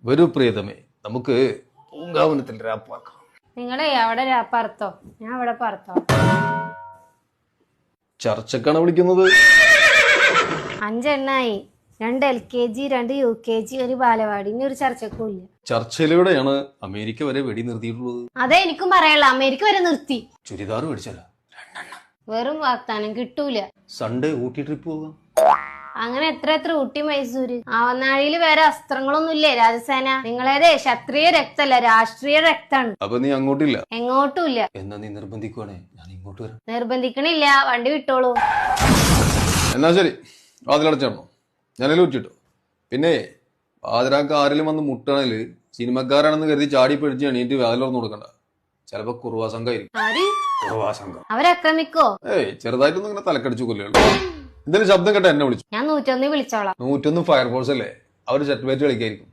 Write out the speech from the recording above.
വരൂ പ്രിയതമേ, നമുക്ക് പൂങ്കാവനത്തിൽ രാപ്പാക്കാം. നിങ്ങളെ അവിടെ പറത്തോ, ഞാൻ അവിടെ പറത്തോ. ചർച്ചക്കാണ് വിളിക്കുന്നത്. 5 എണ്ണായി. 2 LKG, 2 UKG, ഒരു ബാലവാടി. ഇനി ഒരു ചർച്ചക്കും ഇല്ല. ചർച്ചയിലൂടെയാണ് അമേരിക്ക വരെ വെടി നിർത്തിയിട്ടുള്ളത്. അതെ എനിക്കും പറയാനുള്ള, അമേരിക്ക വരെ നിർത്തി. ചുരിദാർ മേടിച്ചല്ല, വെറും വാഗ്ദാനം കിട്ടൂല. സൺഡേ ഊട്ടി ട്രിപ്പ് പോകാം. അങ്ങനെ എത്ര ഊട്ടി മൈസൂര്. ആവനാഴിയില് വേറെ അസ്ത്രങ്ങളൊന്നും ഇല്ലേ രാജസേന? നിങ്ങളേതേ ക്ഷത്രിയ രക്തല്ല, രാഷ്ട്രീയ രക്താണ്. അപ്പൊ നീ അങ്ങോട്ടില്ല? എങ്ങോട്ടും ഇല്ല. എന്നാ നീ നിർബന്ധിക്കുവാണേ ഞാൻ ഇങ്ങോട്ട് വരാം. നിർബന്ധിക്കണില്ല, വണ്ടി വിട്ടോളൂ. എന്നാ ശരി, വാതിലടച്ചോ, ഞാനെല്ലാം ഊറ്റിട്ടോ. പിന്നെ പാതിരാക്ക് ആരെങ്കിലും വന്ന് മുട്ടണല് സിനിമക്കാരാണെന്ന് കരുതി ചാടി പിടിച്ച് എണീറ്റ് വാതിലൊന്നും കൊടുക്കണ്ട. ചിലപ്പോ കുറുവാ സംഘമായിരിക്കും. കുറുവാ സംഘം അവരാക്രമിക്കോ? ചെറുതായിട്ടൊന്നും ഇങ്ങനെ തലക്കടിച്ചു കൊല്ലുള്ളൂ. ഇതിന് ശബ്ദം കേട്ട എന്നെ വിളിച്ചു. ഞാൻ 101 വിളിച്ചോളാം. 101 ഫയർഫോഴ്സ് അല്ലേ, അവര് സെറ്റ് കളിക്കായിരിക്കും.